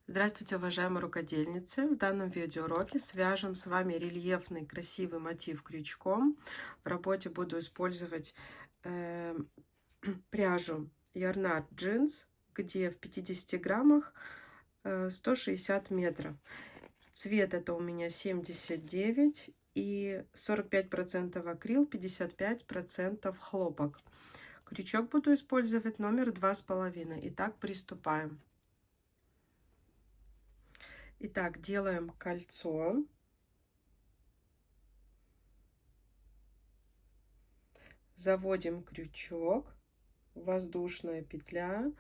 Здравствуйте, уважаемые рукодельницы! В данном видеоуроке свяжем с вами рельефный красивый мотив крючком. В работе буду использовать э, пряжу Yarnart Jeans, где в 50 граммах 160 метров. Цвет это у меня 79 и 45% акрил, 55% хлопок. Крючок буду использовать номер 2,5. Итак, приступаем. Итак, делаем кольцо. Заводим крючок, воздушная петля,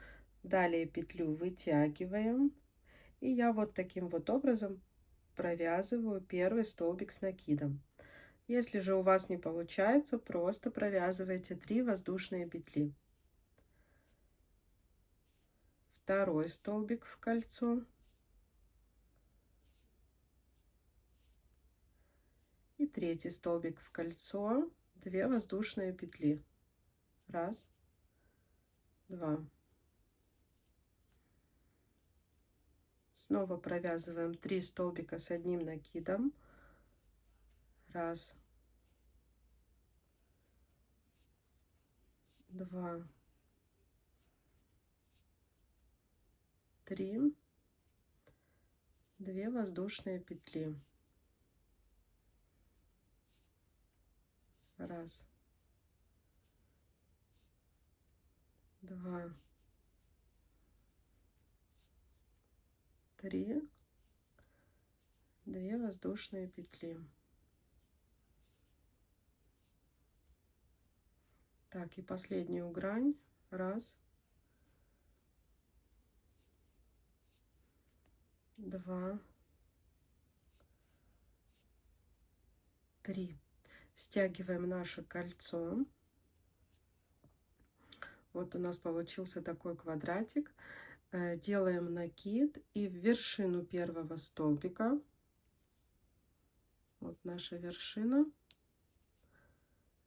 далее петлю вытягиваем. И я вот таким вот образом провязываю первый столбик с накидом. Если же у вас не получается, просто провязывайте 3 воздушные петли. Второй столбик в кольцо. И третий столбик в кольцо, 2 воздушные петли. Раз, два. Снова провязываем 3 столбика с одним накидом. Раз, два, три, 2 воздушные петли. Раз, два, три, 2 воздушные петли. Так, и последнюю грань. Раз, два, три. Стягиваем наше кольцо. Вот у нас получился такой квадратик. Делаем накид и в вершину первого столбика, вот наша вершина,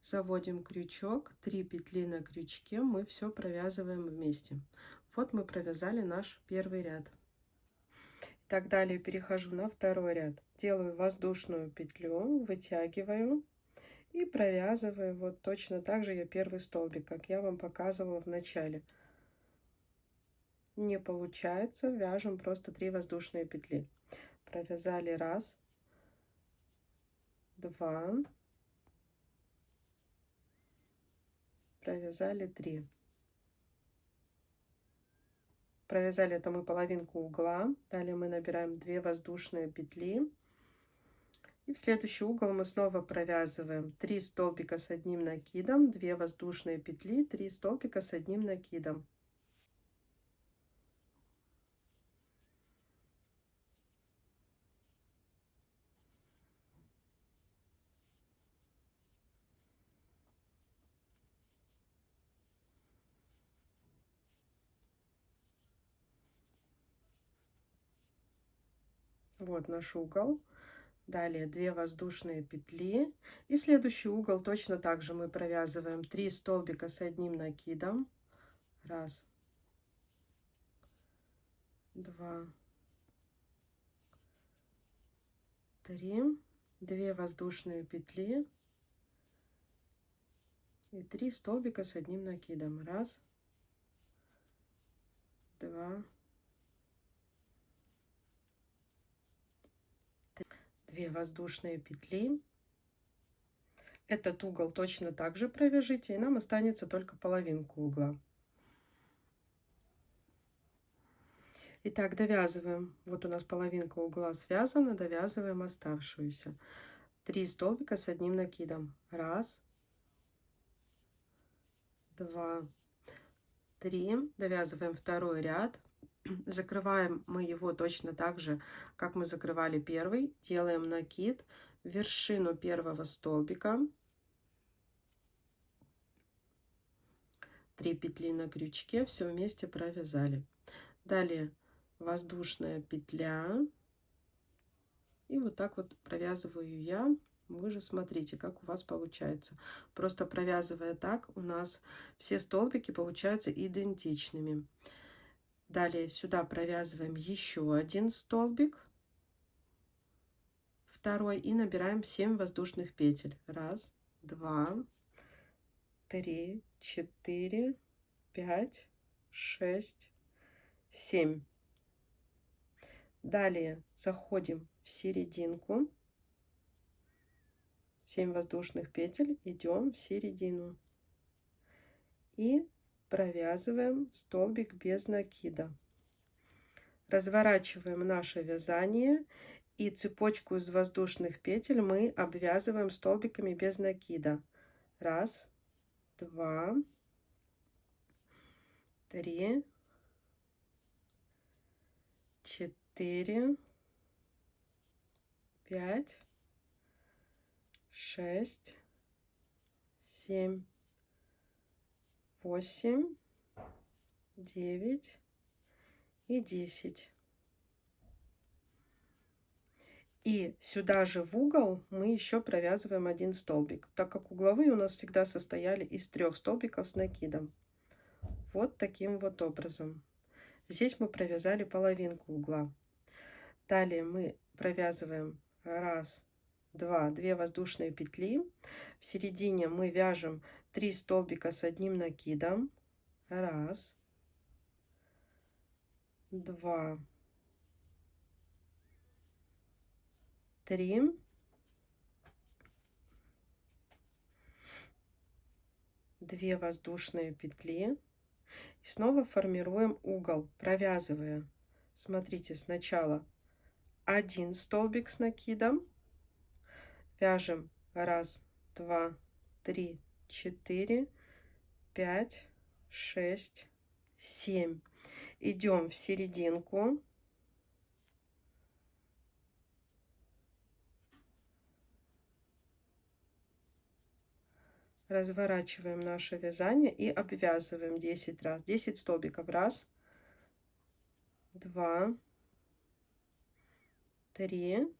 заводим крючок, 3 петли на крючке, мы все провязываем вместе. Вот мы провязали наш первый ряд. Так, далее перехожу на второй ряд, делаю воздушную петлю, вытягиваю и провязываю вот точно так же я первый столбик, как я вам показывала в начале. Не получается, вяжем просто 3 воздушные петли. Провязали раз, два, провязали 3. Провязали это мы половинку угла. Далее мы набираем 2 воздушные петли. И в следующий угол мы снова провязываем 3 столбика с одним накидом, 2 воздушные петли, 3 столбика с одним накидом. Вот наш угол. Далее 2 воздушные петли. И следующий угол точно так же мы провязываем 3 столбика с одним накидом. Раз, два, три, 2 воздушные петли и 3 столбика с одним накидом. Раз, два, 2 воздушные петли. Этот угол точно так же провяжите, и нам останется только половинку угла. Итак, довязываем. Вот у нас половинка угла связана, довязываем оставшуюся. 3 столбика с одним накидом. Раз, два, 3. Довязываем второй ряд. Закрываем мы его точно так же, как мы закрывали первый. Делаем накид в вершину первого столбика. 3 петли на крючке, все вместе провязали. Далее воздушная петля. И вот так вот провязываю я. Вы же смотрите, как у вас получается. Просто провязывая так, у нас все столбики получаются идентичными. Далее сюда провязываем еще один столбик, второй, и набираем 7 воздушных петель. 1, 2, 3, 4, 5, 6, 7. Далее заходим в серединку, 7 воздушных петель, идем в середину и провязываем столбик без накида. Разворачиваем наше вязание, и цепочку из воздушных петель мы обвязываем столбиками без накида. 1, 2, 3, 4, 5, 6, 7, 8, 9 и 10. И сюда же в угол мы еще провязываем один столбик, так как угловые у нас всегда состояли из 3 столбиков с накидом. Вот таким вот образом. Здесь мы провязали половинку угла. Далее мы провязываем 1, 2, 2 воздушные петли. В середине мы вяжем 3 столбика с одним накидом. 1, 2, 3, 2 воздушные петли. И снова формируем угол, провязывая. Смотрите, сначала один столбик с накидом, вяжем 1, 2, 3, 4, 5, 6, 7. Идем в серединку, разворачиваем наше вязание и обвязываем 10 раз, 10 столбиков. 1, 2, 3,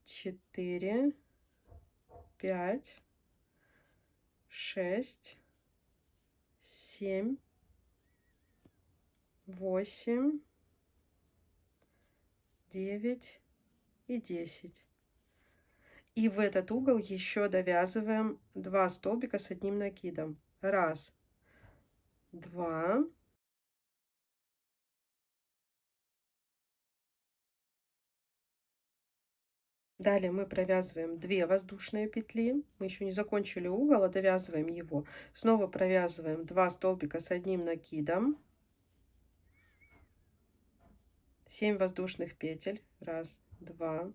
4, 5, 6, 7, 8, 9 и 10. И в этот угол еще довязываем 2 столбика с одним накидом. 1, 2, далее мы провязываем 2 воздушные петли. Мы еще не закончили угол, а довязываем его. Снова провязываем 2 столбика с одним накидом. 7 воздушных петель. 1, 2,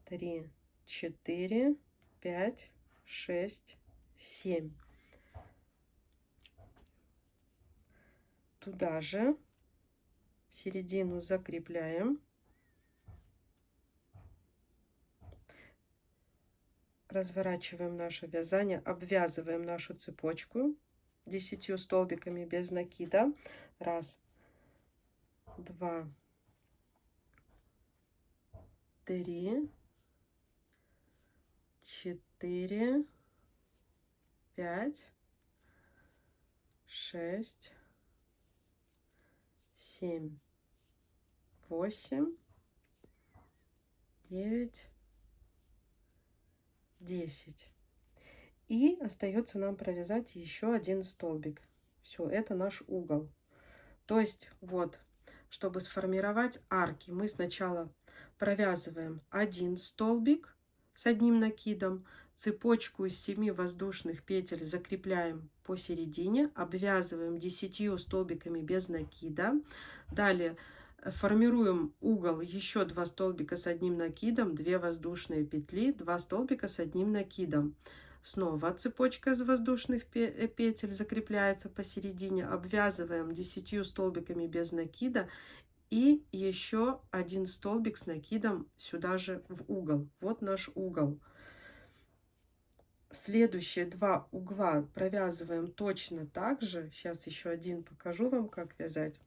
3, 4, 5, 6, 7. Туда же в середину закрепляем. Разворачиваем наше вязание, обвязываем нашу цепочку 10 столбиками без накида. 1, 2, 3, 4, 5, 6, 7, 8, 9, 10. И остается нам провязать еще один столбик. Все, это наш угол. То есть вот, чтобы сформировать арки, мы сначала провязываем один столбик с одним накидом, цепочку из 7 воздушных петель закрепляем посередине, обвязываем 10 столбиками без накида. Далее формируем угол, еще 2 столбика с одним накидом, 2 воздушные петли, 2 столбика с одним накидом. Снова цепочка из воздушных петель закрепляется посередине, обвязываем 10 столбиками без накида и еще один столбик с накидом сюда же в угол. Вот наш угол. Следующие 2 угла провязываем точно так же. Сейчас еще один покажу вам, как вязать.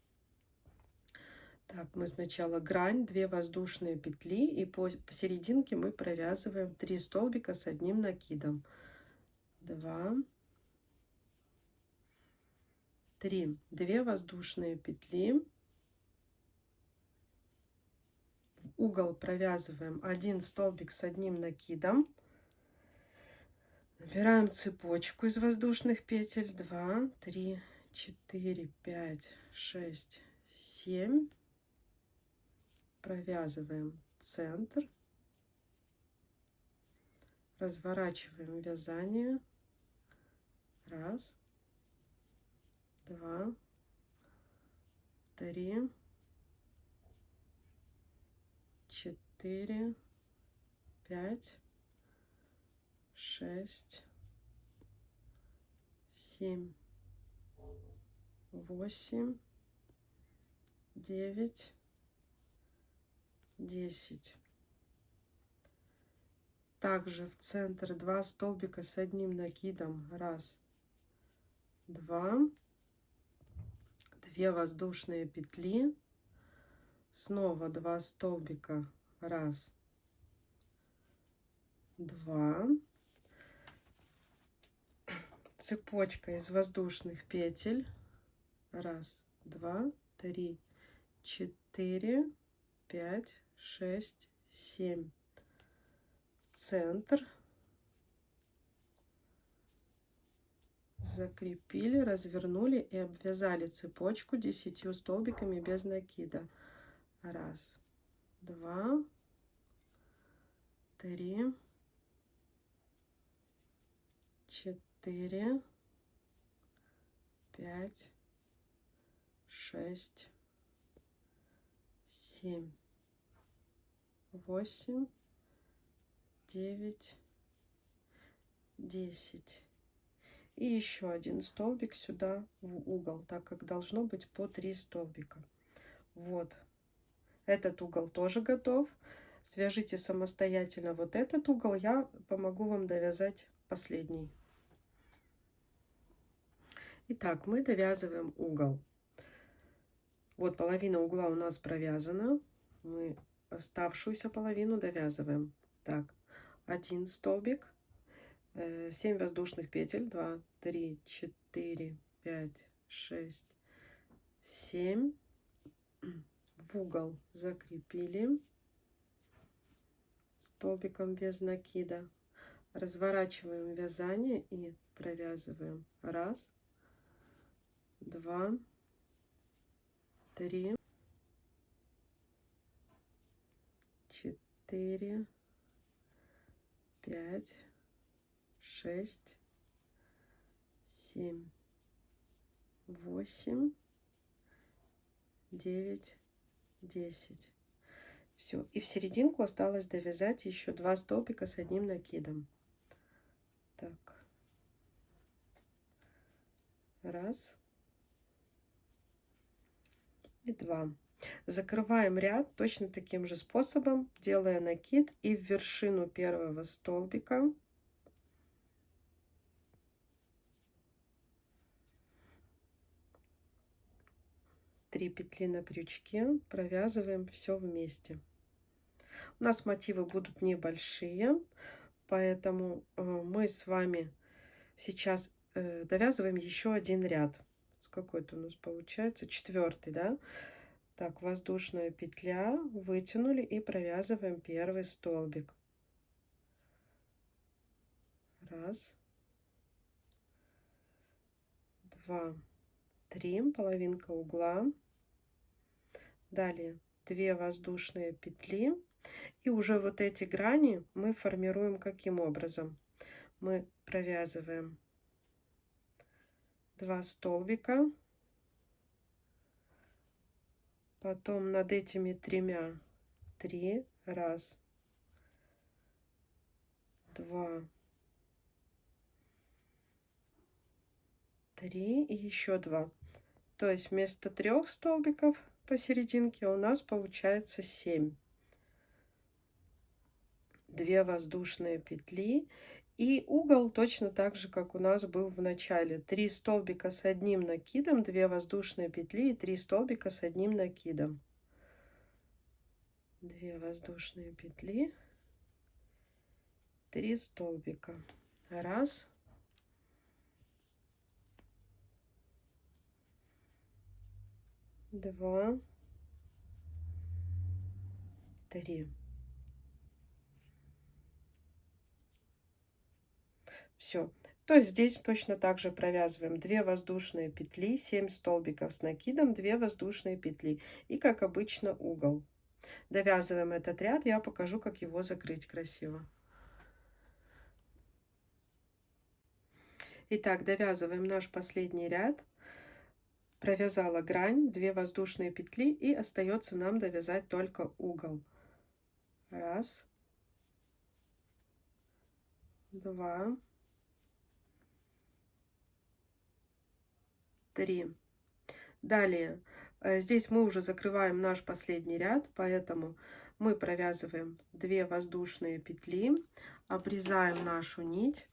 Так, мы сначала грань, 2 воздушные петли, и посерединке мы провязываем 3 столбика с одним накидом. 2, 3, 2 воздушные петли, в угол провязываем 1 столбик с одним накидом, набираем цепочку из воздушных петель, 2, 3, 4, 5, 6, 7, провязываем центр, разворачиваем вязание, 1, 2, 3, 4, 5, 6, 7, 8, 9, 10. Также в центр 2 столбика с одним накидом, 1, 2, 2 воздушные петли, снова 2 столбика, 1, 2, цепочка из воздушных петель, 1, 2, 3, 4, 5, 6, 7, центр, закрепили, развернули и обвязали цепочку 10 столбиками без накида. 1, 2, 3, 4, 5, 6, 7, 8, 9, 10. И еще один столбик сюда в угол, так как должно быть по 3 столбика. Вот. Этот угол тоже готов. Свяжите самостоятельно вот этот угол. Я помогу вам довязать последний. Итак, мы довязываем угол. Вот половина угла у нас провязана. Мы оставшуюся половину довязываем. Так, 1 столбик, 7 воздушных петель, 2, 3, 4, 5, 6, 7. В угол закрепили столбиком без накида. Разворачиваем вязание и провязываем 1, 2, 3, 4, 5, 6, 7, 8, 9, 10. Все. И в серединку осталось довязать еще 2 столбика с одним накидом. Так. 1 и 2. Закрываем ряд точно таким же способом, делая накид и в вершину первого столбика три петли на крючке, провязываем все вместе. У нас мотивы будут небольшие, поэтому мы с вами сейчас довязываем еще один ряд. Какой-то у нас получается 4-й, да? Так, воздушная петля, вытянули и провязываем первый столбик. 1, 2, 3, половинка угла. Далее 2 воздушные петли. И уже вот эти грани мы формируем каким образом? Мы провязываем 2 столбика. Потом над этими 3 3, 1, 2, 3 и еще 2. То есть вместо 3 столбиков посерединке у нас получается 7. 2 воздушные петли. И угол точно так же, как у нас был в начале. 3 столбика с одним накидом, 2 воздушные петли и 3 столбика с одним накидом. 2 воздушные петли, 3 столбика. 1, 2, 3. Все. То есть здесь точно так же провязываем 2 воздушные петли, 7 столбиков с накидом, 2 воздушные петли и, как обычно, угол. Довязываем этот ряд, я покажу, как его закрыть красиво. Итак, довязываем наш последний ряд. Провязала грань, 2 воздушные петли, и остается нам довязать только угол. 1, 2, 3. Далее, здесь мы уже закрываем наш последний ряд, поэтому мы провязываем 2 воздушные петли, обрезаем нашу нить.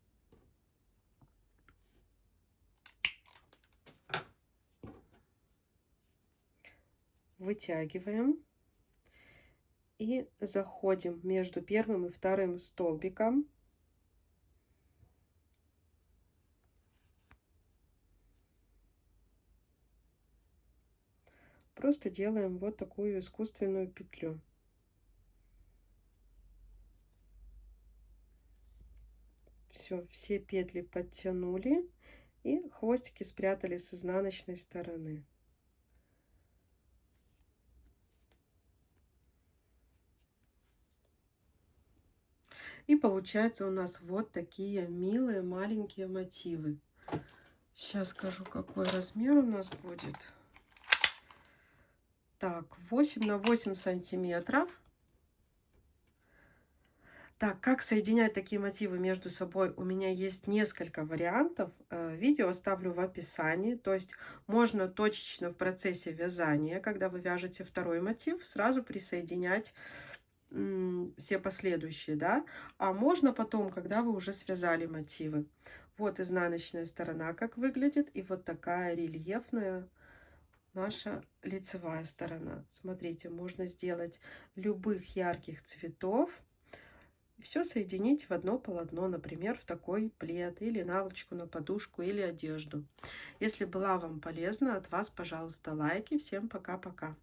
Вытягиваем и заходим между первым и вторым столбиком. Просто делаем вот такую искусственную петлю. Все петли подтянули и хвостики спрятали с изнаночной стороны. И получается у нас вот такие милые маленькие мотивы. Сейчас скажу, какой размер у нас будет. Так, 8 на 8 сантиметров. Так, как соединять такие мотивы между собой? У меня есть несколько вариантов. Видео оставлю в описании. То есть можно точечно в процессе вязания, когда вы вяжете второй мотив, сразу присоединять все последующие, да? А можно потом, когда вы уже связали мотивы. Вот изнаночная сторона как выглядит. И вот такая рельефная наша лицевая сторона. Смотрите, можно сделать любых ярких цветов. Все соединить в одно полотно, например, в такой плед, или наволочку на подушку, или одежду. Если была вам полезна, от вас, пожалуйста, лайки. Всем пока-пока.